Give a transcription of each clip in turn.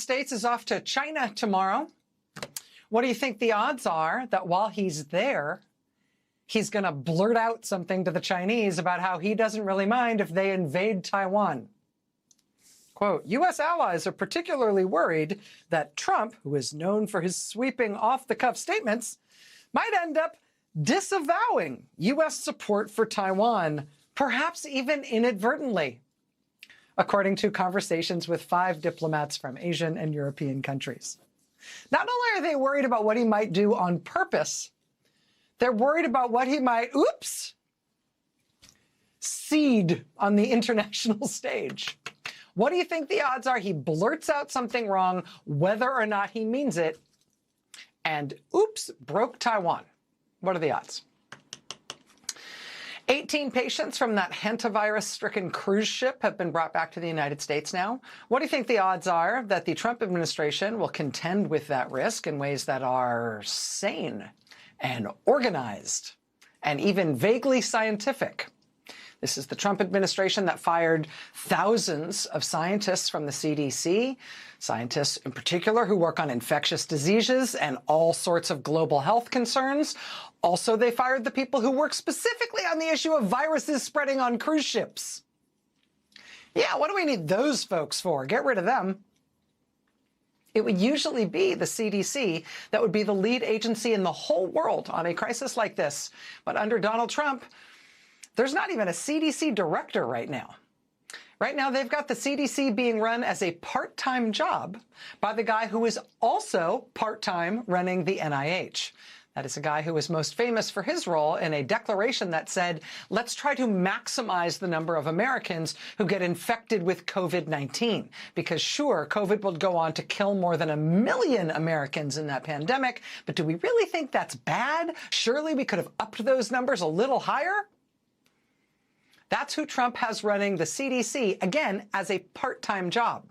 States is off to China tomorrow. What do you think the odds are that while he's there, he's going to blurt out something to the Chinese about how he doesn't really mind if they invade Taiwan? Quote, U.S. allies are particularly worried that Trump, who is known for his sweeping off-the-cuff statements, might end up disavowing U.S. support for Taiwan, perhaps even inadvertently, according to conversations with 5 diplomats from Asian and European countries. Not only are they worried about what he might do on purpose, they're worried about what he might, seed on the international stage. What do you think the odds are he blurts out something wrong, whether or not he means it, and broke Taiwan? What are the odds? 18 patients from that hantavirus-stricken cruise ship have been brought back to the United States now. What do you think the odds are that the Trump administration will contend with that risk in ways that are sane and organized and even vaguely scientific? This is the Trump administration that fired thousands of scientists from the CDC, scientists in particular who work on infectious diseases and all sorts of global health concerns. Also, they fired the people who work specifically on the issue of viruses spreading on cruise ships. Yeah, what do we need those folks for? Get rid of them. It would usually be the CDC that would be the lead agency in the whole world on a crisis like this. But under Donald Trump, there's not even a CDC director right now. Right now, they've got the CDC being run as a part-time job by the guy who is also part-time running the NIH. That is a guy who is most famous for his role in a declaration that said, let's try to maximize the number of Americans who get infected with COVID-19. Because sure, COVID will go on to kill more than 1 million Americans in that pandemic, but do we really think that's bad? Surely we could have upped those numbers a little higher? That's who Trump has running the CDC, again, as a part-time job.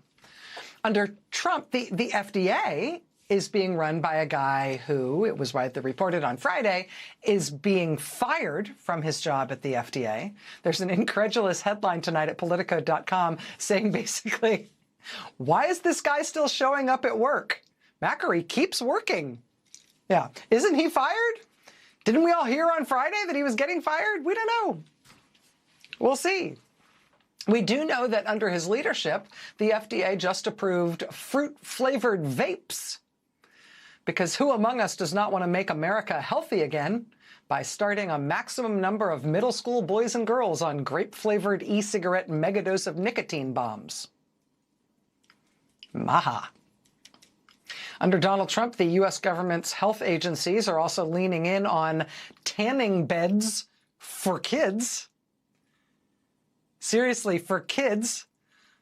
Under Trump, the FDA is being run by a guy who, it was widely reported on Friday, is being fired from his job at the FDA. There's an incredulous headline tonight at Politico.com saying basically, why is this guy still showing up at work? Macri keeps working. Yeah, isn't he fired? Didn't we all hear on Friday that he was getting fired? We don't know. We'll see. We do know that under his leadership, the FDA just approved fruit-flavored vapes. Because who among us does not want to make America healthy again by starting a maximum number of middle school boys and girls on grape-flavored e-cigarette megadose of nicotine bombs? Maha. Under Donald Trump, the U.S. government's health agencies are also leaning in on tanning beds for kids. Seriously, for kids.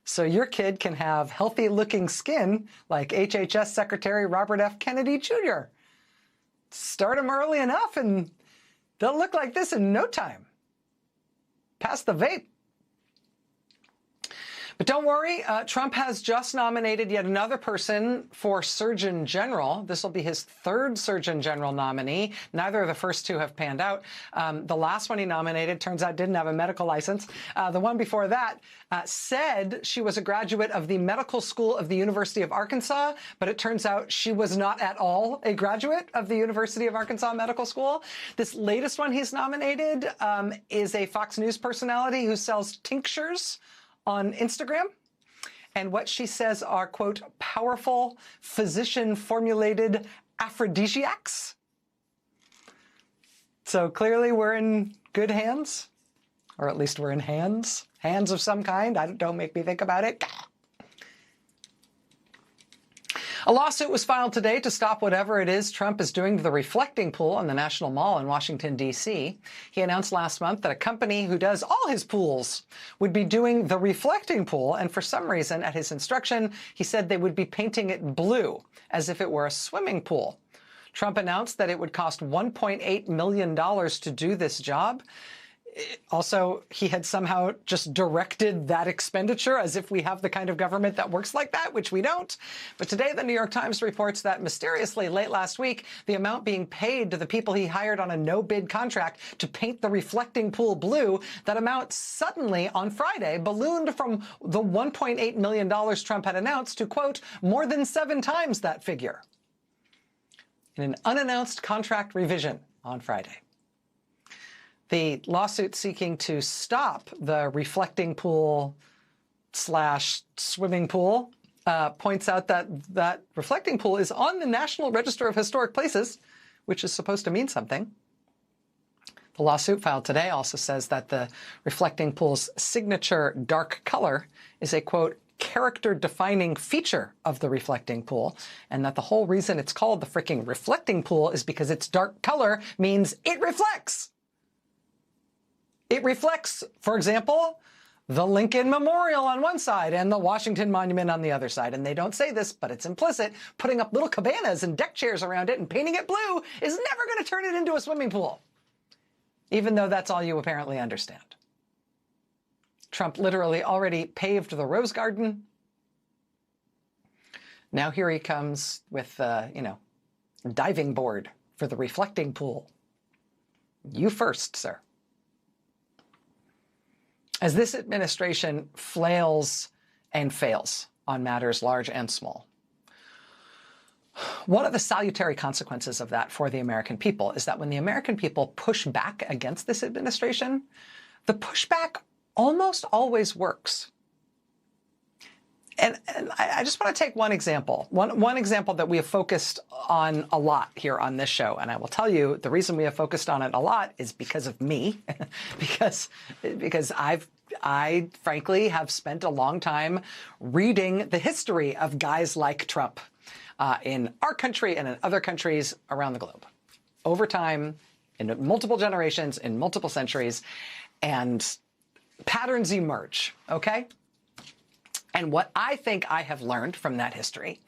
So your kid can have healthy-looking skin like HHS Secretary Robert F. Kennedy Jr. Start them early enough and they'll look like this in no time. Pass the vape. But don't worry, Trump has just nominated yet another person for Surgeon General. This will be his 3rd Surgeon General nominee. Neither of the first 2 have panned out. The last one he nominated, turns out, didn't have a medical license. The one before that said she was a graduate of the medical school of the University of Arkansas, but it turns out she was not at all a graduate of the University of Arkansas Medical School. This latest one he's nominated is a Fox News personality who sells tinctures on Instagram. And what she says are, quote, powerful physician-formulated aphrodisiacs. So clearly we're in good hands, or at least we're in hands of some kind. Don't make me think about it. A lawsuit was filed today to stop whatever it is Trump is doing to the reflecting pool on the National Mall in Washington, D.C. He announced last month that a company who does all his pools would be doing the reflecting pool, and for some reason, at his instruction, he said they would be painting it blue, as if it were a swimming pool. Trump announced that it would cost $1.8 million to do this job. Also, he had somehow just directed that expenditure as if we have the kind of government that works like that, which we don't. But today, the New York Times reports that mysteriously late last week, the amount being paid to the people he hired on a no-bid contract to paint the reflecting pool blue, that amount suddenly on Friday ballooned from the $1.8 million Trump had announced to, quote, more than 7 times that figure in an unannounced contract revision on Friday. The lawsuit seeking to stop the reflecting pool / swimming pool points out that that reflecting pool is on the National Register of Historic Places, which is supposed to mean something. The lawsuit filed today also says that the reflecting pool's signature dark color is a, quote, character-defining feature of the reflecting pool, and that the whole reason it's called the freaking reflecting pool is because its dark color means it reflects. It reflects, for example, the Lincoln Memorial on one side and the Washington Monument on the other side. And they don't say this, but it's implicit. Putting up little cabanas and deck chairs around it and painting it blue is never going to turn it into a swimming pool, even though that's all you apparently understand. Trump literally already paved the Rose Garden. Now here he comes with, diving board for the reflecting pool. You first, sir. As this administration flails and fails on matters large and small, one of the salutary consequences of that for the American people is that when the American people push back against this administration, the pushback almost always works. And I just want to take one example, one example that we have focused on a lot here on this show. And I will tell you, the reason we have focused on it a lot is because of me, because I frankly have spent a long time reading the history of guys like Trump in our country and in other countries around the globe over time, in multiple generations, in multiple centuries, and patterns emerge, okay? And what I think I have learned from that history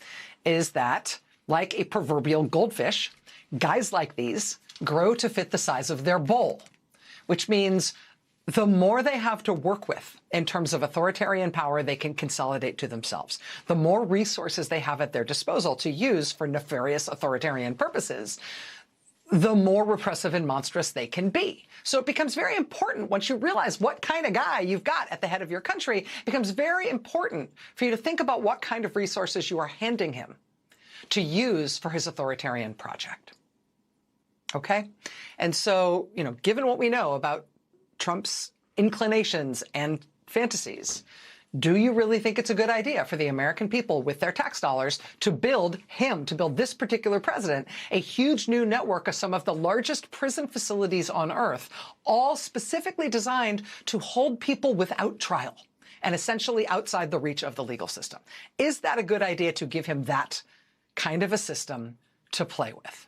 is that, like a proverbial goldfish, guys like these grow to fit the size of their bowl, which means the more they have to work with in terms of authoritarian power they can consolidate to themselves, the more resources they have at their disposal to use for nefarious authoritarian purposes, the more repressive and monstrous they can be. So it becomes very important, once you realize what kind of guy you've got at the head of your country, it becomes very important for you to think about what kind of resources you are handing him to use for his authoritarian project. Okay? And so, given what we know about Trump's inclinations and fantasies, do you really think it's a good idea for the American people with their tax dollars to build this particular president, a huge new network of some of the largest prison facilities on earth, all specifically designed to hold people without trial and essentially outside the reach of the legal system? Is that a good idea to give him that kind of a system to play with?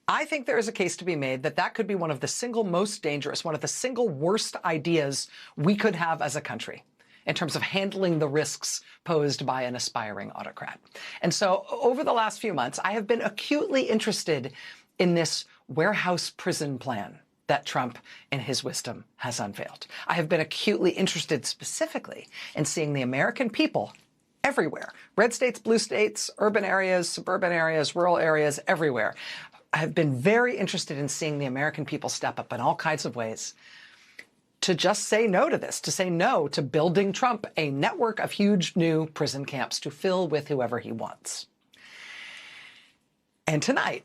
I think there is a case to be made that that could be one of the single most dangerous, one of the single worst ideas we could have as a country in terms of handling the risks posed by an aspiring autocrat. And so over the last few months, I have been acutely interested in this warehouse prison plan that Trump, in his wisdom, has unveiled. I have been acutely interested specifically in seeing the American people everywhere, red states, blue states, urban areas, suburban areas, rural areas, everywhere. I have been very interested in seeing the American people step up in all kinds of ways to just say no to this, to say no to building Trump a network of huge new prison camps to fill with whoever he wants. And tonight,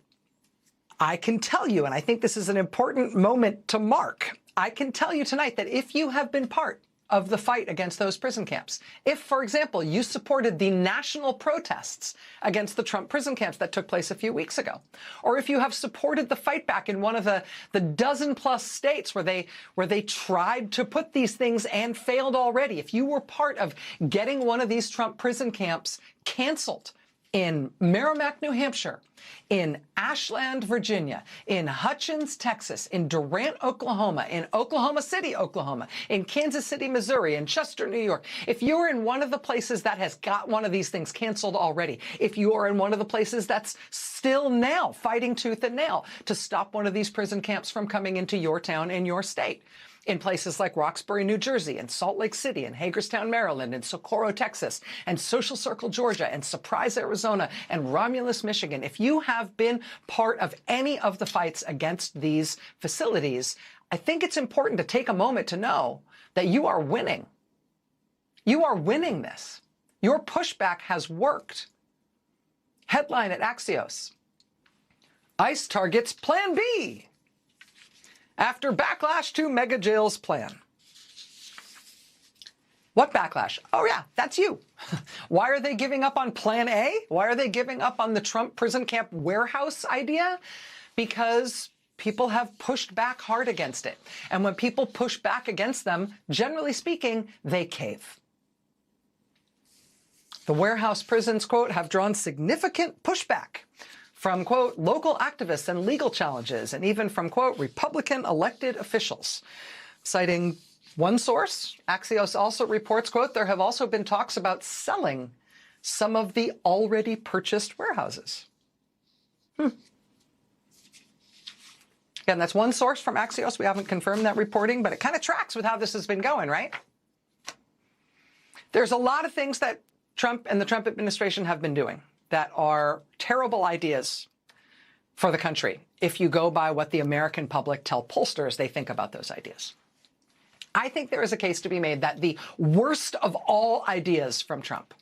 I can tell you, and I think this is an important moment to mark, I can tell you tonight that if you have been part of the fight against those prison camps, if, for example, you supported the national protests against the Trump prison camps that took place a few weeks ago, or if you have supported the fight back in one of the dozen-plus states where they tried to put these things and failed already, if you were part of getting one of these Trump prison camps canceled in Merrimack, New Hampshire, in Ashland, Virginia, in Hutchins, Texas, in Durant, Oklahoma, in Oklahoma City, Oklahoma, in Kansas City, Missouri, in Chester, New York, if you're in one of the places that has got one of these things canceled already, if you are in one of the places that's still now fighting tooth and nail to stop one of these prison camps from coming into your town and your state, in places like Roxbury, New Jersey, and Salt Lake City, and Hagerstown, Maryland, and Socorro, Texas, and Social Circle, Georgia, and Surprise, Arizona, and Romulus, Michigan. If you have been part of any of the fights against these facilities, I think it's important to take a moment to know that you are winning. You are winning this. Your pushback has worked. Headline at Axios: ICE targets Plan B after backlash to mega jails plan. What backlash? Oh yeah, that's you. Why are they giving up on Plan A? Why are they giving up on the Trump prison camp warehouse idea? Because people have pushed back hard against it. And when people push back against them, generally speaking, they cave. The warehouse prisons, quote, have drawn significant pushback from, quote, local activists and legal challenges, and even from, quote, Republican elected officials. Citing one source, Axios also reports, quote, there have also been talks about selling some of the already purchased warehouses. Again, that's one source from Axios. We haven't confirmed that reporting, but it kind of tracks with how this has been going, right? There's a lot of things that Trump and the Trump administration have been doing that are terrible ideas for the country if you go by what the American public tell pollsters they think about those ideas. I think there is a case to be made that the worst of all ideas from Trump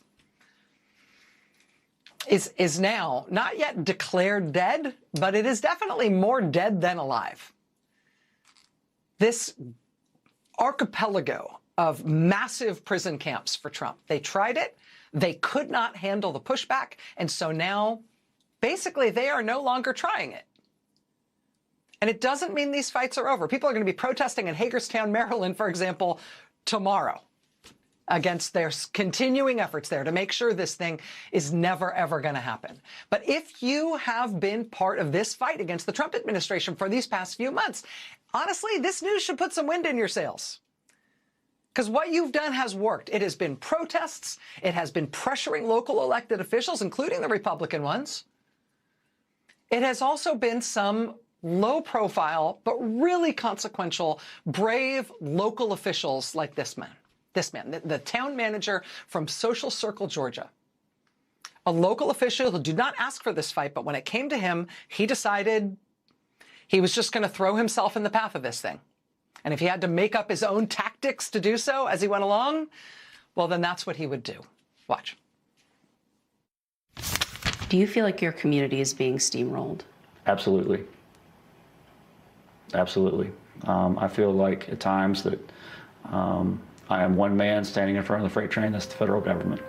is now not yet declared dead, but it is definitely more dead than alive. This archipelago of massive prison camps for Trump. They tried it. They could not handle the pushback. And so now, basically, they are no longer trying it. And it doesn't mean these fights are over. People are going to be protesting in Hagerstown, Maryland, for example, tomorrow against their continuing efforts there to make sure this thing is never, ever going to happen. But if you have been part of this fight against the Trump administration for these past few months, honestly, this news should put some wind in your sails. Because what you've done has worked. It has been protests. It has been pressuring local elected officials, including the Republican ones. It has also been some low-profile, but really consequential, brave local officials like this man. The town manager from Social Circle, Georgia. A local official who did not ask for this fight, but when it came to him, he decided he was just going to throw himself in the path of this thing. And if he had to make up his own tactics to do so as he went along, well, then that's what he would do. Watch. Do you feel like your community is being steamrolled? Absolutely. Absolutely. I feel like at times that I am one man standing in front of the freight train. That's the federal government.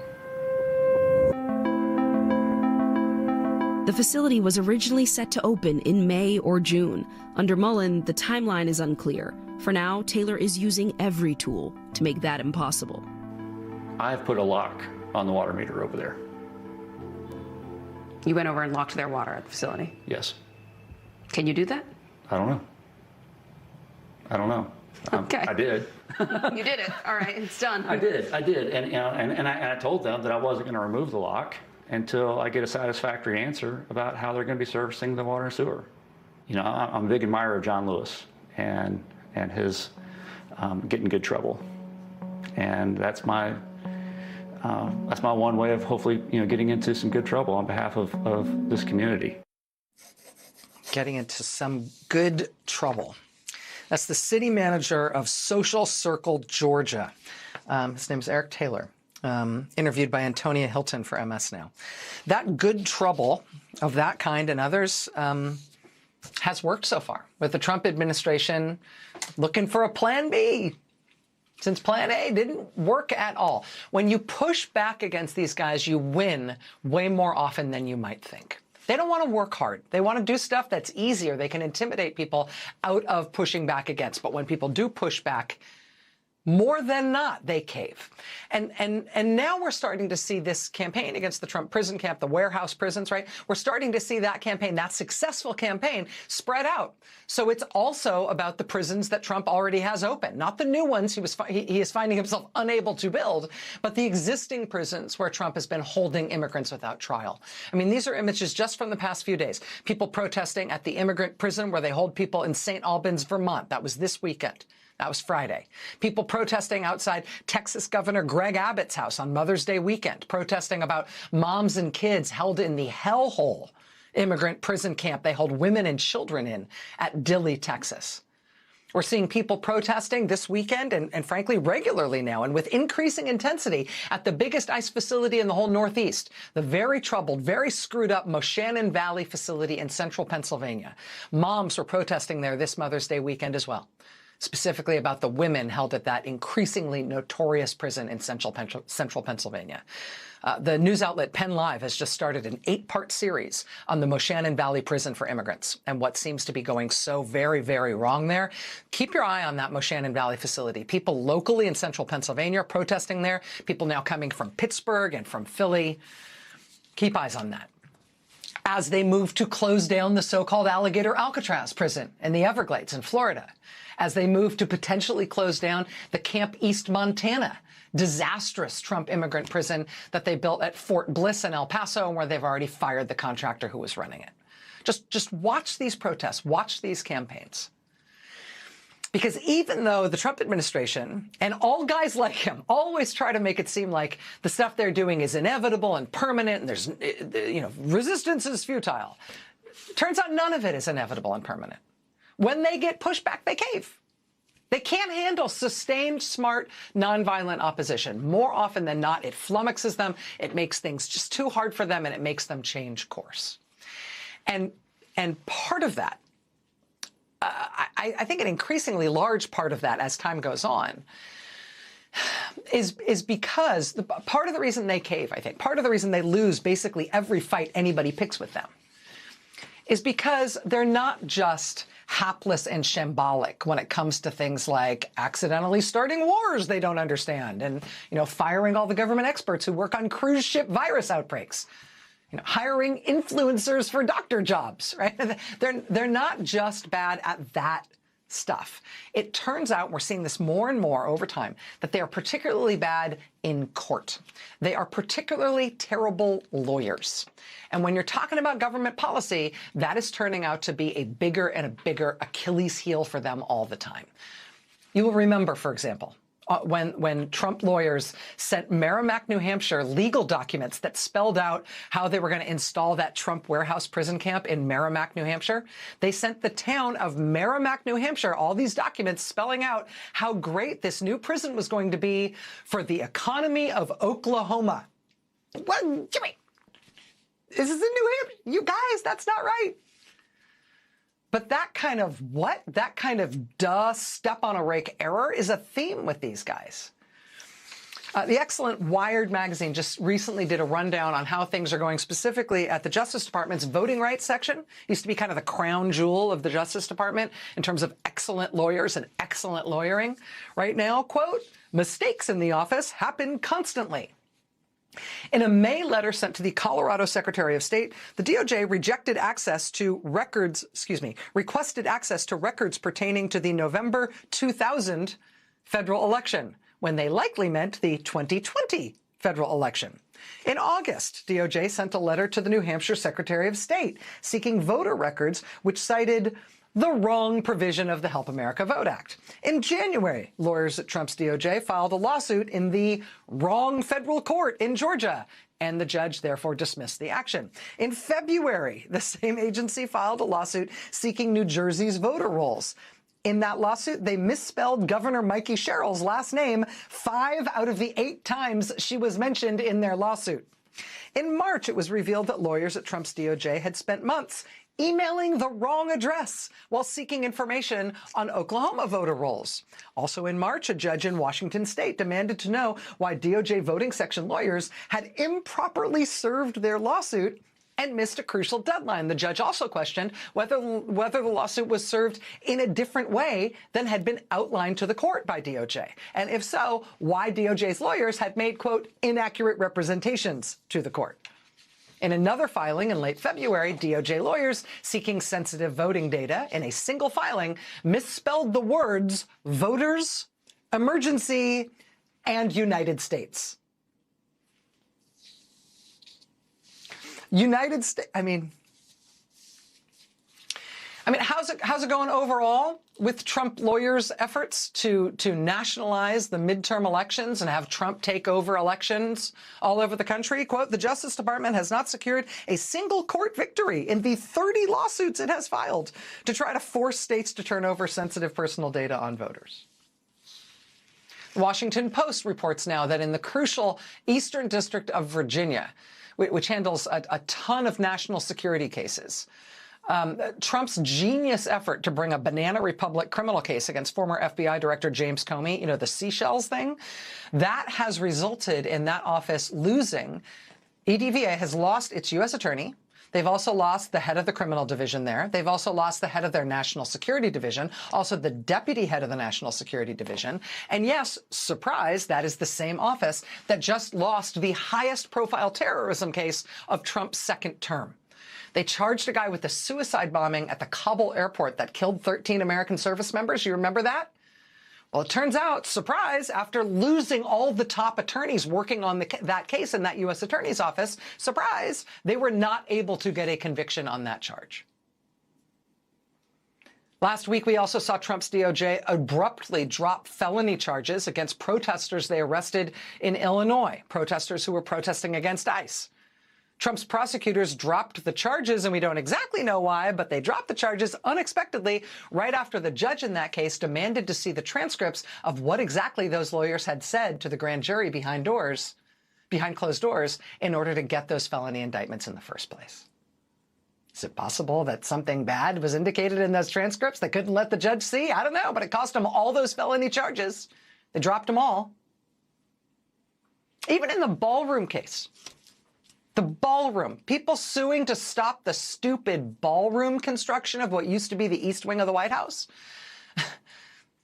The facility was originally set to open in May or June. Under Mullen, the timeline is unclear. For now, Taylor is using every tool to make that impossible. I have put a lock on the water meter over there. You went over and locked their water at the facility? Yes. Can you do that? I don't know. Okay. I did. You did it. All right, it's done. I did. And I told them that I wasn't going to remove the lock until I get a satisfactory answer about how they're going to be servicing the water and sewer. You know, I'm a big admirer of John Lewis and his getting good trouble, and that's my one way of hopefully, you know, getting into some good trouble on behalf of this community. Getting into some good trouble. That's the city manager of Social Circle, Georgia. His name is Eric Taylor, interviewed by Antonia Hilton for MS Now. That good trouble of that kind and others has worked so far, with the Trump administration looking for a Plan B, since Plan A didn't work at all. When you push back against these guys, you win way more often than you might think. They don't want to work hard. They want to do stuff that's easier. They can intimidate people out of pushing back against. But when people do push back, more than not, they cave. And now we're starting to see this campaign against the Trump prison camp, the warehouse prisons, right? We're starting to see that campaign, that successful campaign, spread out. So it's also about the prisons that Trump already has open, not the new ones he is finding himself unable to build, but the existing prisons where Trump has been holding immigrants without trial. I mean, these are images just from the past few days. People protesting at the immigrant prison where they hold people in St. Albans, Vermont. That was this weekend. That was Friday. People protesting outside Texas Governor Greg Abbott's house on Mother's Day weekend, protesting about moms and kids held in the hellhole immigrant prison camp they hold women and children in at Dilley, Texas. We're seeing people protesting this weekend and frankly, regularly now and with increasing intensity at the biggest ICE facility in the whole Northeast, the very troubled, very screwed up Moshannon Valley facility in central Pennsylvania. Moms were protesting there this Mother's Day weekend as well, specifically about the women held at that increasingly notorious prison in central Pennsylvania. The news outlet Penn Live has just started an 8-part series on the Moshannon Valley prison for immigrants and what seems to be going so very, very wrong there. Keep your eye on that Moshannon Valley facility. People locally in central Pennsylvania are protesting there. People now coming from Pittsburgh and from Philly. Keep eyes on that. As they move to close down the so-called Alligator Alcatraz prison in the Everglades in Florida, as they move to potentially close down the Camp East Montana disastrous Trump immigrant prison that they built at Fort Bliss in El Paso, and where they've already fired the contractor who was running it. Just watch these protests, watch these campaigns. Because even though the Trump administration and all guys like him always try to make it seem like the stuff they're doing is inevitable and permanent and there's, resistance is futile, turns out none of it is inevitable and permanent. When they get pushback, they cave. They can't handle sustained, smart, nonviolent opposition. More often than not, it flummoxes them, it makes things just too hard for them, and it makes them change course. And part of that, I think an increasingly large part of that as time goes on, is because part of the reason they cave, I think, part of the reason they lose basically every fight anybody picks with them, is because they're not just hapless and shambolic when it comes to things like accidentally starting wars they don't understand and, firing all the government experts who work on cruise ship virus outbreaks, hiring influencers for doctor jobs, right? They're not just bad at that stuff. It turns out, we're seeing this more and more over time, that they are particularly bad in court. They are particularly terrible lawyers. And when you're talking about government policy, that is turning out to be a bigger and a bigger Achilles heel for them all the time. You will remember, for example, when Trump lawyers sent Merrimack, New Hampshire, legal documents that spelled out how they were going to install that Trump warehouse prison camp in Merrimack, New Hampshire. They sent the town of Merrimack, New Hampshire, all these documents spelling out how great this new prison was going to be for the economy of Oklahoma. Well, Jimmy, this is in New Hampshire. You guys, that's not right. But that kind of step on a rake error is a theme with these guys. The excellent Wired magazine just recently did a rundown on how things are going specifically at the Justice Department's voting rights section. Used to be kind of the crown jewel of the Justice Department in terms of excellent lawyers and excellent lawyering. Right now, quote, mistakes in the office happen constantly. In a May letter sent to the Colorado Secretary of State, the DOJ requested access to records pertaining to the November 2000 federal election, when they likely meant the 2020 federal election. In August, DOJ sent a letter to the New Hampshire Secretary of State seeking voter records which cited the wrong provision of the Help America Vote Act. In January, lawyers at Trump's DOJ filed a lawsuit in the wrong federal court in Georgia, and the judge therefore dismissed the action. In February, the same agency filed a lawsuit seeking New Jersey's voter rolls. In that lawsuit, they misspelled Governor Mikey Sherrill's last name 5 out of the 8 times she was mentioned in their lawsuit. In March, it was revealed that lawyers at Trump's DOJ had spent months emailing the wrong address while seeking information on Oklahoma voter rolls. Also in March, a judge in Washington state demanded to know why DOJ voting section lawyers had improperly served their lawsuit and missed a crucial deadline. The judge also questioned whether the lawsuit was served in a different way than had been outlined to the court by DOJ. And if so, why DOJ's lawyers had made, quote, inaccurate representations to the court. In another filing in late February, DOJ lawyers seeking sensitive voting data in a single filing misspelled the words voters, emergency, and United States. United States, I mean, how's it going overall with Trump lawyers' efforts to nationalize the midterm elections and have Trump take over elections all over the country? Quote, the Justice Department has not secured a single court victory in the 30 lawsuits it has filed to try to force states to turn over sensitive personal data on voters. The Washington Post reports now that in the crucial Eastern District of Virginia, which handles a ton of national security cases, Trump's genius effort to bring a Banana Republic criminal case against former FBI Director James Comey, the seashells thing, that has resulted in that office losing. EDVA has lost its U.S. attorney. They've also lost the head of the criminal division there. They've also lost the head of their national security division, also the deputy head of the national security division. And yes, surprise, that is the same office that just lost the highest profile terrorism case of Trump's second term. They charged a guy with a suicide bombing at the Kabul airport that killed 13 American service members. You remember that? Well, it turns out, surprise, after losing all the top attorneys working on that case in that U.S. attorney's office, surprise, they were not able to get a conviction on that charge. Last week, we also saw Trump's DOJ abruptly drop felony charges against protesters they arrested in Illinois, protesters who were protesting against ICE. Trump's prosecutors dropped the charges, and we don't exactly know why, but they dropped the charges unexpectedly right after the judge in that case demanded to see the transcripts of what exactly those lawyers had said to the grand jury behind closed doors, in order to get those felony indictments in the first place. Is it possible that something bad was indicated in those transcripts they couldn't let the judge see? I don't know, but it cost them all those felony charges. They dropped them all. Even in the ballroom case, the ballroom, people suing to stop the stupid ballroom construction of what used to be the East Wing of the White House.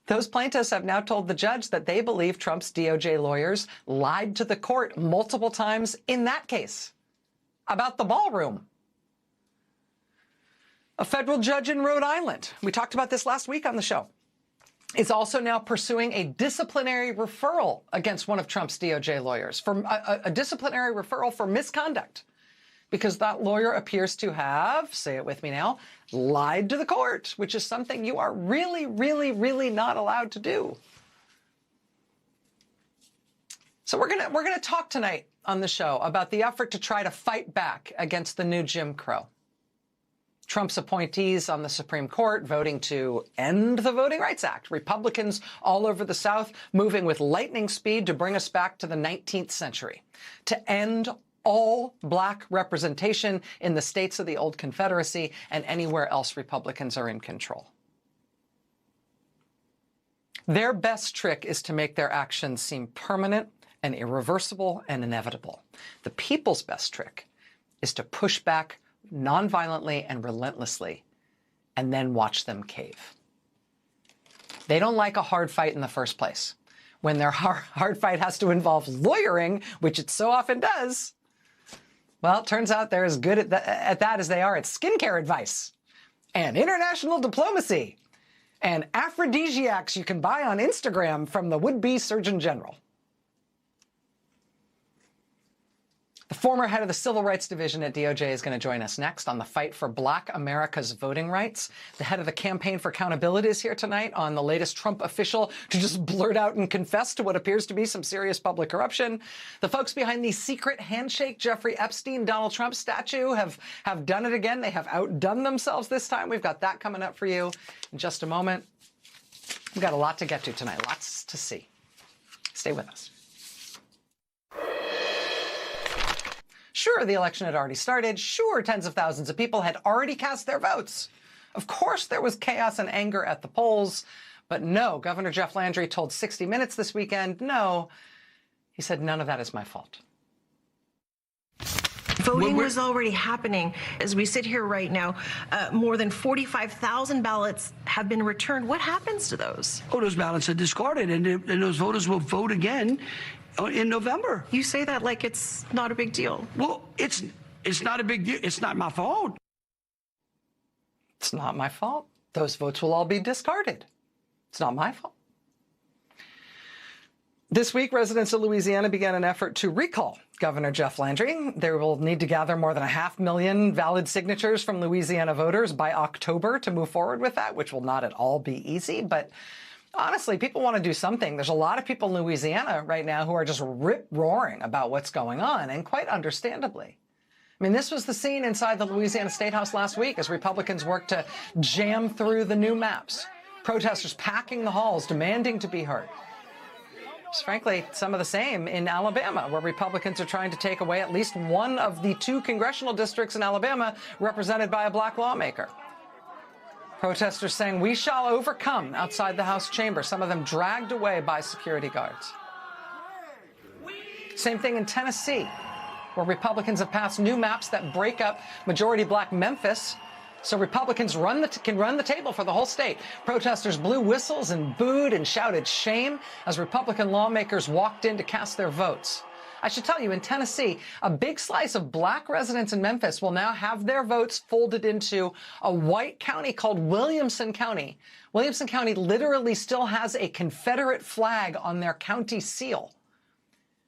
Those plaintiffs have now told the judge that they believe Trump's DOJ lawyers lied to the court multiple times in that case about the ballroom. A federal judge in Rhode Island, we talked about this last week on the show, is also now pursuing a disciplinary referral against one of Trump's DOJ lawyers, for a disciplinary referral for misconduct, because that lawyer appears to have, say it with me now, lied to the court, which is something you are really, really, really not allowed to do. So we're gonna talk tonight on the show about the effort to try to fight back against the new Jim Crow. Trump's appointees on the Supreme Court voting to end the Voting Rights Act. Republicans all over the South moving with lightning speed to bring us back to the 19th century, to end all black representation in the states of the old Confederacy and anywhere else Republicans are in control. Their best trick is to make their actions seem permanent and irreversible and inevitable. The people's best trick is to push back nonviolently and relentlessly, and then watch them cave. They don't like a hard fight in the first place. When their hard fight has to involve lawyering, which it so often does, well, it turns out they're as good at that as they are at skincare advice and international diplomacy and aphrodisiacs you can buy on Instagram from the would-be Surgeon General. The former head of the Civil Rights Division at DOJ is going to join us next on the fight for Black America's voting rights. The head of the Campaign for Accountability is here tonight on the latest Trump official to just blurt out and confess to what appears to be some serious public corruption. The folks behind the secret handshake Jeffrey Epstein Donald Trump statue have done it again. They have outdone themselves this time. We've got that coming up for you in just a moment. We've got a lot to get to tonight, lots to see. Stay with us. Sure, the election had already started. Sure, tens of thousands of people had already cast their votes. Of course, there was chaos and anger at the polls. But no, Governor Jeff Landry told 60 Minutes this weekend, no, he said, none of that is my fault. Voting was already happening. As we sit here right now, more than 45,000 ballots have been returned. What happens to those? Oh, those ballots are discarded, and those voters will vote again in November. You say that like it's not a big deal. Well, it's not a big deal. It's not my fault. It's not my fault. Those votes will all be discarded. It's not my fault. This week, residents of Louisiana began an effort to recall Governor Jeff Landry. They will need to gather more than 500,000 valid signatures from Louisiana voters by October to move forward with that, which will not at all be easy. But honestly, people want to do something. There's a lot of people in Louisiana right now who are just rip-roaring about what's going on, and quite understandably. I mean, this was the scene inside the Louisiana State House last week as Republicans worked to jam through the new maps. Protesters packing the halls, demanding to be heard. It's frankly some of the same in Alabama, where Republicans are trying to take away at least one of the 2 congressional districts in Alabama represented by a black lawmaker. Protesters saying, "We shall overcome," outside the House chamber, some of them dragged away by security guards. Same thing in Tennessee, where Republicans have passed new maps that break up majority black Memphis so Republicans can run the table for the whole state. Protesters blew whistles and booed and shouted shame as Republican lawmakers walked in to cast their votes. I should tell you, in Tennessee, a big slice of black residents in Memphis will now have their votes folded into a white county called Williamson County. Williamson County literally still has a Confederate flag on their county seal.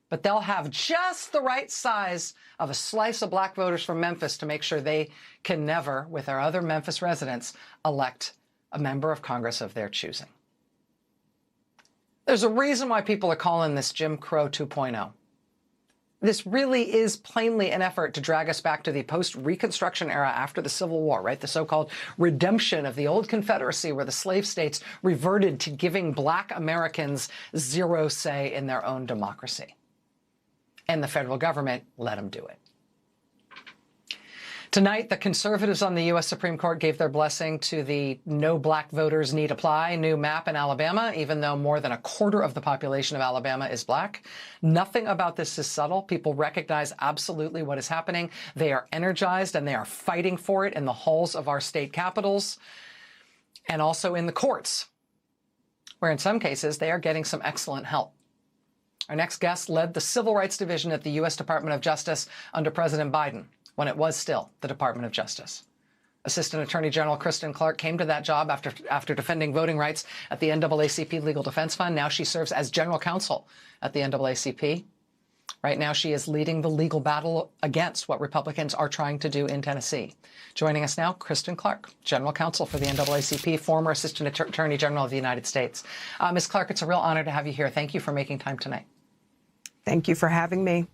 But they'll have just the right size of a slice of black voters from Memphis to make sure they can never, with our other Memphis residents, elect a member of Congress of their choosing. There's a reason why people are calling this Jim Crow 2.0. This really is plainly an effort to drag us back to the post-Reconstruction era after the Civil War, right? The so-called redemption of the old Confederacy, where the slave states reverted to giving black Americans zero say in their own democracy. And the federal government let them do it. Tonight, the conservatives on the U.S. Supreme Court gave their blessing to the No Black Voters Need Apply new map in Alabama, even though more than a quarter of the population of Alabama is black. Nothing about this is subtle. People recognize absolutely what is happening. They are energized and they are fighting for it in the halls of our state capitals and also in the courts, where in some cases they are getting some excellent help. Our next guest led the Civil Rights Division at the U.S. Department of Justice under President Biden, when it was still the Department of Justice. Assistant Attorney General Kristen Clarke came to that job after defending voting rights at the NAACP Legal Defense Fund. Now she serves as general counsel at the NAACP. Right now, she is leading the legal battle against what Republicans are trying to do in Tennessee. Joining us now, Kristen Clarke, general counsel for the NAACP, former Assistant Attorney General of the United States. Ms. Clarke, it's a real honor to have you here. Thank you for making time tonight. Thank you for having me.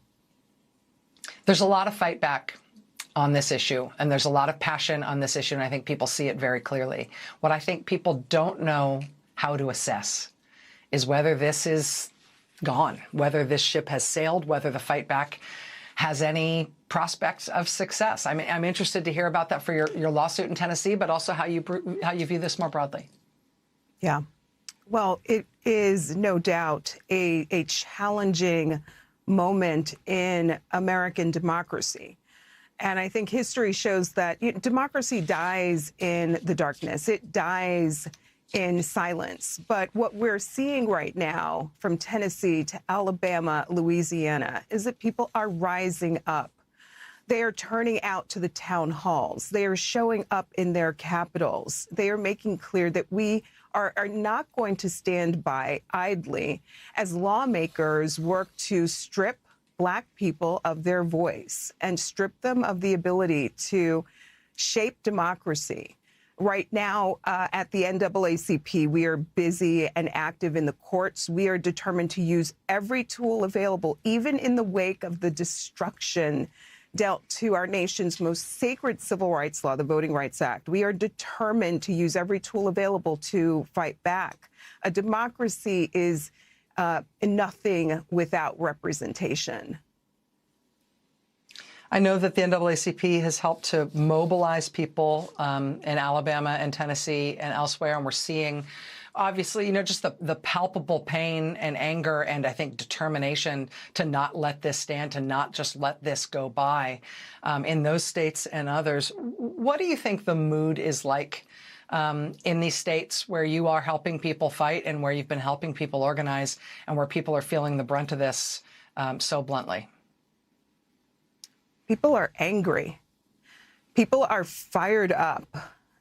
There's a lot of fight back on this issue, and there's a lot of passion on this issue, and I think people see it very clearly. What I think people don't know how to assess is whether this is gone, whether this ship has sailed, whether the fight back has any prospects of success. I'm interested to hear about that for your lawsuit in Tennessee, but also how you view this more broadly. Yeah. Well, it is no doubt a challenging moment in American democracy. And I think history shows that democracy dies in the darkness. It dies in silence. But what we're seeing right now from Tennessee to Alabama, Louisiana, is that people are rising up. They are turning out to the town halls. They are showing up in their capitals. They are making clear that we are not going to stand by idly as lawmakers work to strip Black people of their voice and strip them of the ability to shape democracy. Right now, at the NAACP, we are busy and active in the courts. We are determined to use every tool available, even in the wake of the destruction dealt to our nation's most sacred civil rights law, the Voting Rights Act. We are determined to use every tool available to fight back. A democracy is nothing without representation. I know that the NAACP has helped to mobilize people in Alabama and Tennessee and elsewhere, and we're seeing obviously, just the palpable pain and anger and I think determination to not let this stand, to not just let this go by in those states and others. What do you think the mood is like in these states where you are helping people fight and where you've been helping people organize and where people are feeling the brunt of this so bluntly? People are angry. People are fired up.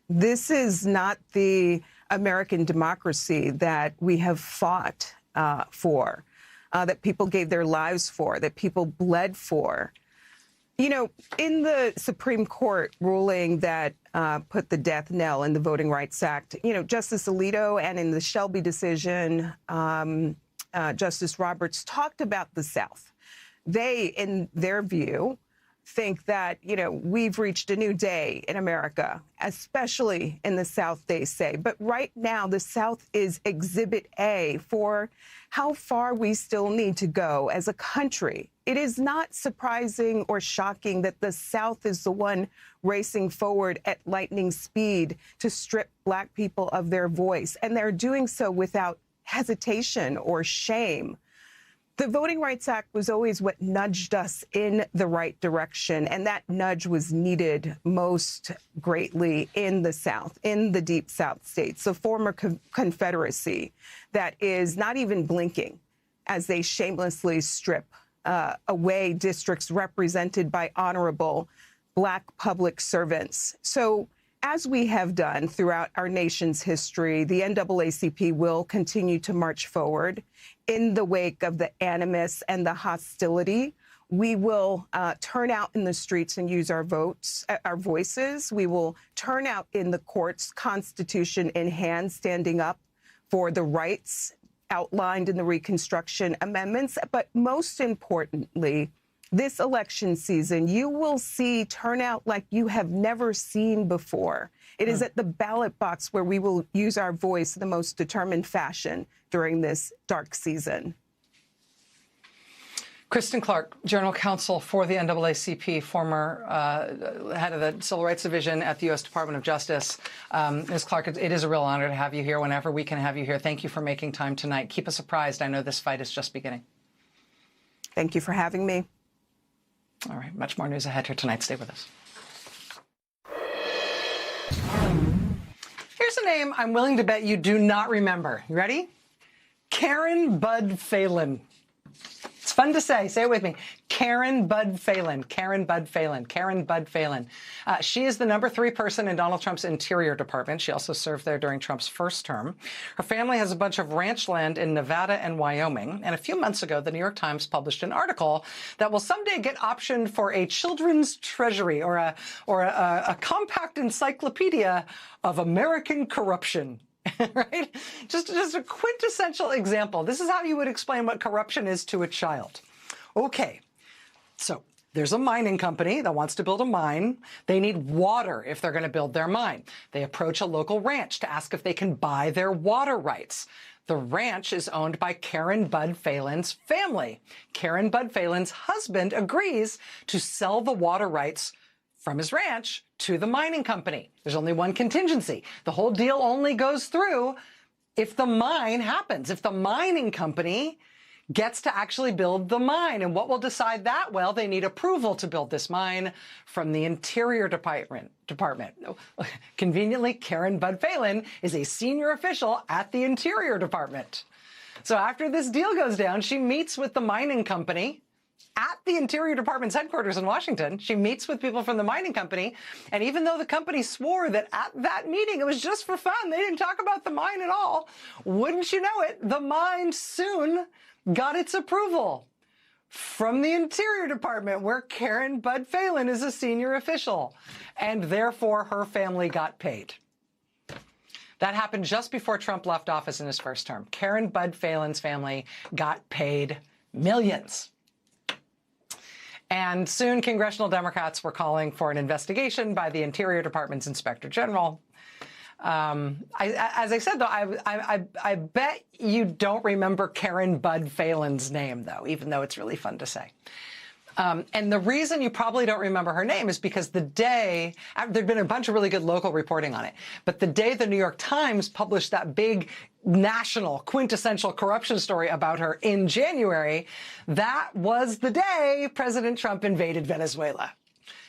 This is not the American democracy that we have fought for, that people gave their lives for, that people bled for. In the Supreme Court ruling that put the death knell in the Voting Rights Act, Justice Alito and in the Shelby decision, Justice Roberts talked about the South. They, in their view, think that, we've reached a new day in America, especially in the South, they say. But right now, the South is Exhibit A for how far we still need to go as a country. It is not surprising or shocking that the South is the one racing forward at lightning speed to strip Black people of their voice, and they're doing so without hesitation or shame. The Voting Rights Act was always what nudged us in the right direction, and that nudge was needed most greatly in the South, in the Deep South states, the former Confederacy that is not even blinking as they shamelessly strip away districts represented by honorable Black public servants. So, as we have done throughout our nation's history, the NAACP will continue to march forward in the wake of the animus and the hostility. We will turn out in the streets and use our voices. We will turn out in the courts, Constitution in hand, standing up for the rights outlined in the Reconstruction Amendments. But most importantly, this election season, you will see turnout like you have never seen before. It is at the ballot box where we will use our voice in the most determined fashion during this dark season. Kristen Clark, General Counsel for the NAACP, former head of the Civil Rights Division at the U.S. Department of Justice. Ms. Clark, it is a real honor to have you here whenever we can have you here. Thank you for making time tonight. Keep us apprised. I know this fight is just beginning. Thank you for having me. All right, much more news ahead here tonight. Stay with us. Here's a name I'm willing to bet you do not remember. You ready? Karen Bud Phelan. It's fun to say. Say it with me. Karen Bud Phelan. Karen Bud Phelan. Karen Bud Phelan. She is the #3 person in Donald Trump's Interior Department. She also served there during Trump's first term. Her family has a bunch of ranch land in Nevada and Wyoming. And a few months ago, the New York Times published an article that will someday get optioned for a children's treasury or a compact encyclopedia of American corruption. Right? Just a quintessential example. This is how you would explain what corruption is to a child. Okay, so there's a mining company that wants to build a mine. They need water if they're going to build their mine. They approach a local ranch to ask if they can buy their water rights. The ranch is owned by Karen Bud Phelan's family. Karen Bud Phelan's husband agrees to sell the water rights from his ranch to the mining company. There's only one contingency. The whole deal only goes through if the mine happens, if the mining company gets to actually build the mine. And what will decide that? Well, they need approval to build this mine from the Interior Department. Conveniently, Karen Bud Phelan is a senior official at the Interior Department. So after this deal goes down, she meets with the mining company at the Interior Department's headquarters in Washington. She meets with people from the mining company. And even though the company swore that at that meeting it was just for fun, they didn't talk about the mine at all, wouldn't you know it, the mine soon got its approval from the Interior Department, where Karen Bud Phelan is a senior official. And therefore, her family got paid. That happened just before Trump left office in his first term. Karen Bud Phelan's family got paid millions. And soon, congressional Democrats were calling for an investigation by the Interior Department's Inspector General. As I said, though, I bet you don't remember Karen Bud Phelan's name, though, even though it's really fun to say. And the reason you probably don't remember her name is because the day, there'd been a bunch of really good local reporting on it, but the day the New York Times published that big national quintessential corruption story about her in January, that was the day President Trump invaded Venezuela.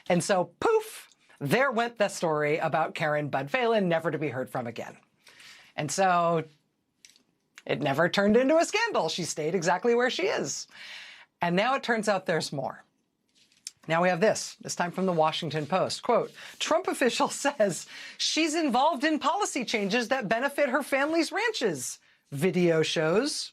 And so, poof, there went the story about Karen Bud Phelan, never to be heard from again. And so it never turned into a scandal. She stayed exactly where she is. And now it turns out there's more. Now we have this time from the Washington Post. Quote, Trump official says she's involved in policy changes that benefit her family's ranches. Video shows.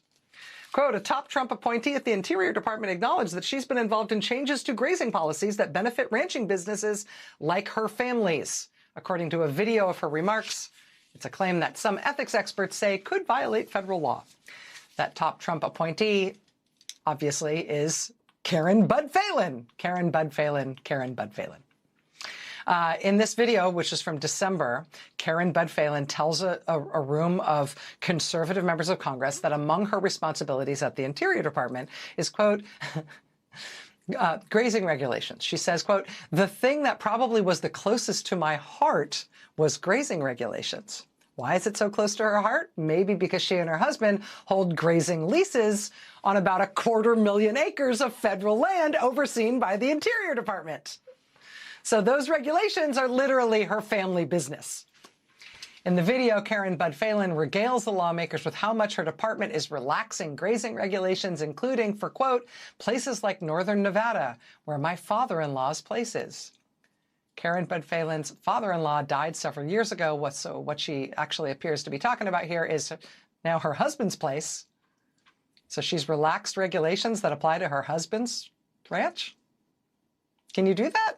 Quote, a top Trump appointee at the Interior Department acknowledged that she's been involved in changes to grazing policies that benefit ranching businesses like her family's. According to a video of her remarks, it's a claim that some ethics experts say could violate federal law. That top Trump appointee obviously is Karen Bud Phelan. Karen Bud Phelan, Karen Bud Phelan. In this video, which is from December, Karen Bud Phelan tells a room of conservative members of Congress that among her responsibilities at the Interior Department is, quote, grazing regulations. She says, quote, the thing that probably was the closest to my heart was grazing regulations. Why is it so close to her heart? Maybe because she and her husband hold grazing leases on about 250,000 acres of federal land overseen by the Interior Department. So those regulations are literally her family business. In the video, Karen Bud Phelan regales the lawmakers with how much her department is relaxing grazing regulations, including for, quote, places like northern Nevada, where my father-in-law's place is. Karen Bud Phelan's father-in-law died several years ago. So what she actually appears to be talking about here is now her husband's place. So she's relaxed regulations that apply to her husband's ranch. Can you do that?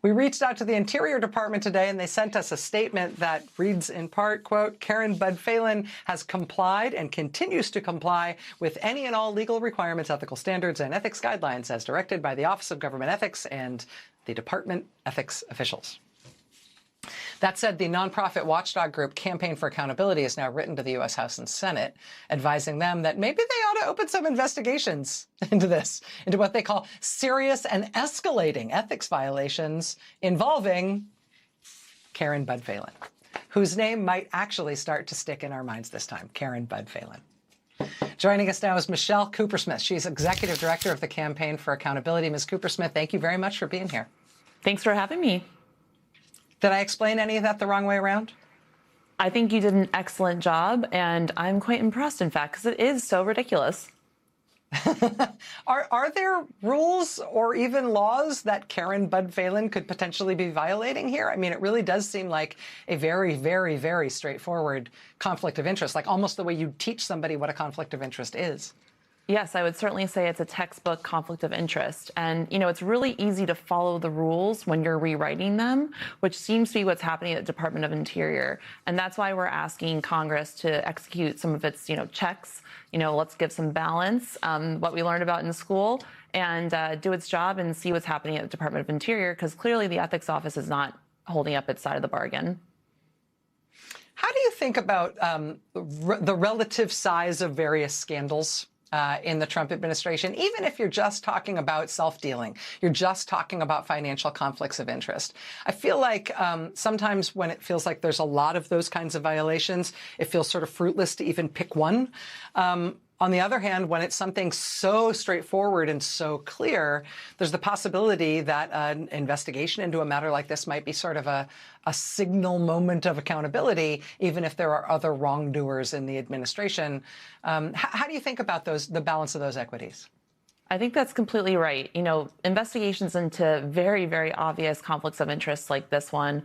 We reached out to the Interior Department today, and they sent us a statement that reads in part, quote, Karen Bud Phelan has complied and continues to comply with any and all legal requirements, ethical standards, and ethics guidelines as directed by the Office of Government Ethics and the department ethics officials. That said, the nonprofit watchdog group Campaign for Accountability has now written to the U.S. House and Senate, advising them that maybe they ought to open some investigations into this, into what they call serious and escalating ethics violations involving Karen Bud Phelan, whose name might actually start to stick in our minds this time, Karen Bud Phelan. Joining us now is Michelle Coopersmith. She's Executive Director of the Campaign for Accountability. Ms. Coopersmith, thank you very much for being here. Thanks for having me. Did I explain any of that the wrong way around? I think you did an excellent job, and I'm quite impressed, in fact, because it is so ridiculous. Are there rules or even laws that Karen Bud Phelan could potentially be violating here? I mean, it really does seem like a very, very, very straightforward conflict of interest, like almost the way you teach somebody what a conflict of interest is. Yes, I would certainly say it's a textbook conflict of interest. And, you know, it's really easy to follow the rules when you're rewriting them, which seems to be what's happening at the Department of Interior. And that's why we're asking Congress to execute some of its, checks. Let's give some balance, what we learned about in school, and do its job and see what's happening at the Department of Interior, because clearly the Ethics Office is not holding up its side of the bargain. How do you think about the relative size of various scandals in the Trump administration, even if you're just talking about self-dealing, you're just talking about financial conflicts of interest? I feel like sometimes when it feels like there's a lot of those kinds of violations, it feels sort of fruitless to even pick one. On the other hand, when it's something so straightforward and so clear, there's the possibility that an investigation into a matter like this might be sort of a signal moment of accountability, even if there are other wrongdoers in the administration. How do you think about the balance of those equities? I think that's completely right. Investigations into very, very obvious conflicts of interest like this one,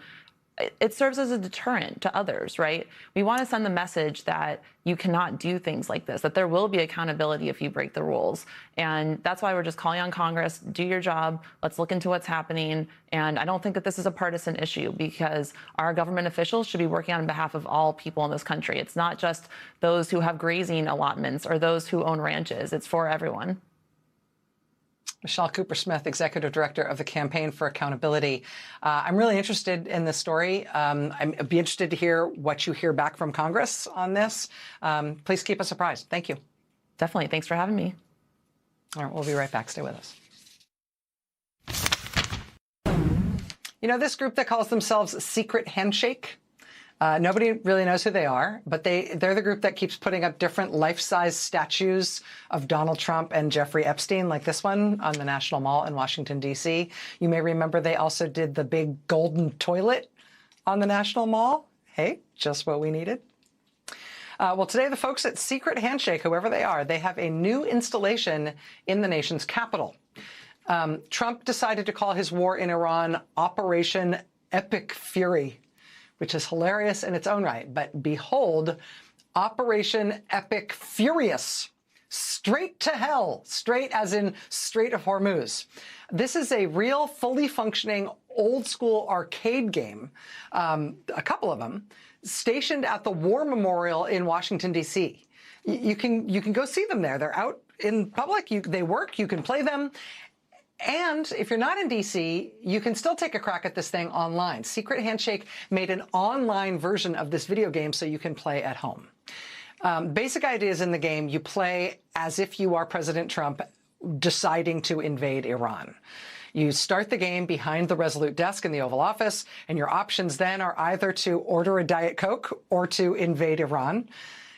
it serves as a deterrent to others, right? We want to send the message that you cannot do things like this, that there will be accountability if you break the rules. And that's why we're just calling on Congress, do your job, let's look into what's happening. And I don't think that this is a partisan issue, because our government officials should be working on behalf of all people in this country. It's not just those who have grazing allotments or those who own ranches. It's for everyone. Michelle Coopersmith, Executive Director of the Campaign for Accountability. I'm really interested in this story. I'd be interested to hear what you hear back from Congress on this. Please keep us apprised. Thank you. Definitely. Thanks for having me. All right, we'll be right back. Stay with us. You know this group that calls themselves Secret Handshake? Nobody really knows who they are, but they're the group that keeps putting up different life-size statues of Donald Trump and Jeffrey Epstein, like this one on the National Mall in Washington, D.C. You may remember they also did the big golden toilet on the National Mall. Hey, just what we needed. Well, today the folks at Secret Handshake, whoever they are, they have a new installation in the nation's capital. Trump decided to call his war in Iran Operation Epic Fury, which is hilarious in its own right. But behold, Operation Epic Furious, straight to hell, straight as in Strait of Hormuz. This is a real, fully functioning, old-school arcade game, a couple of them, stationed at the War Memorial in Washington, D.C. You can go see them there. They're out in public. They work. You can play them. And if you're not in D.C., you can still take a crack at this thing online. Secret Handshake made an online version of this video game so you can play at home. Basic ideas in the game, you play as if you are President Trump deciding to invade Iran. You start the game behind the Resolute desk in the Oval Office, and your options then are either to order a Diet Coke or to invade Iran.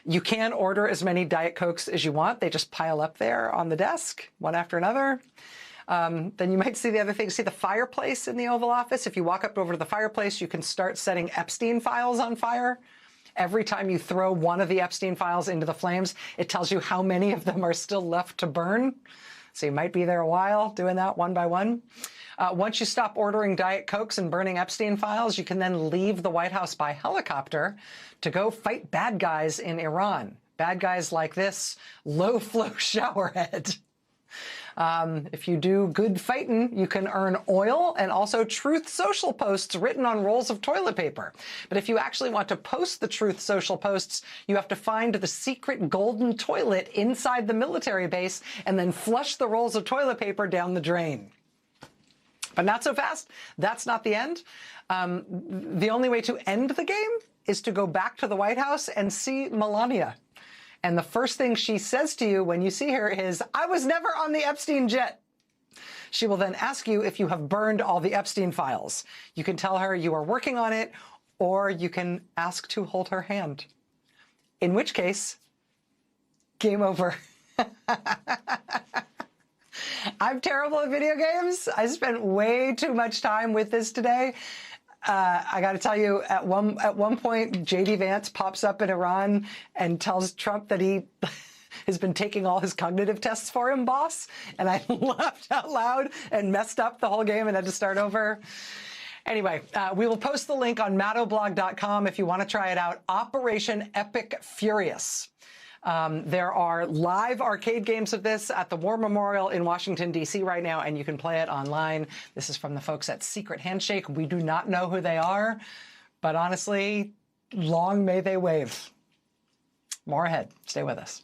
You can order as many Diet Cokes as you want. They just pile up there on the desk, one after another. Then you might see the other thing, see the fireplace in the Oval Office. If you walk up over to the fireplace, you can start setting Epstein files on fire. Every time you throw one of the Epstein files into the flames, it tells you how many of them are still left to burn. So you might be there a while doing that one by one. Once you stop ordering Diet Cokes and burning Epstein files, you can then leave the White House by helicopter to go fight bad guys in Iran. Bad guys like this low-flow showerhead. If you do good fighting, you can earn oil and also Truth Social posts written on rolls of toilet paper. But if you actually want to post the Truth Social posts, you have to find the secret golden toilet inside the military base and then flush the rolls of toilet paper down the drain. But not so fast. That's not the end. The only way to end the game is to go back to the White House and see Melania. And the first thing she says to you when you see her is, "I was never on the Epstein jet." She will then ask you if you have burned all the Epstein files. You can tell her you are working on it, or you can ask to hold her hand. In which case, game over. I'm terrible at video games. I spent way too much time with this today. I got to tell you, at one point, J.D. Vance pops up in Iran and tells Trump that he has been taking all his cognitive tests for him, boss. And I laughed out loud and messed up the whole game and had to start over. Anyway, we will post the link on maddowblog.com if you want to try it out. Operation Epic Furious. There are live arcade games of this at the War Memorial in Washington, D.C. right now, and you can play it online. This is from the folks at Secret Handshake. We do not know who they are, but honestly, long may they wave. More ahead. Stay with us.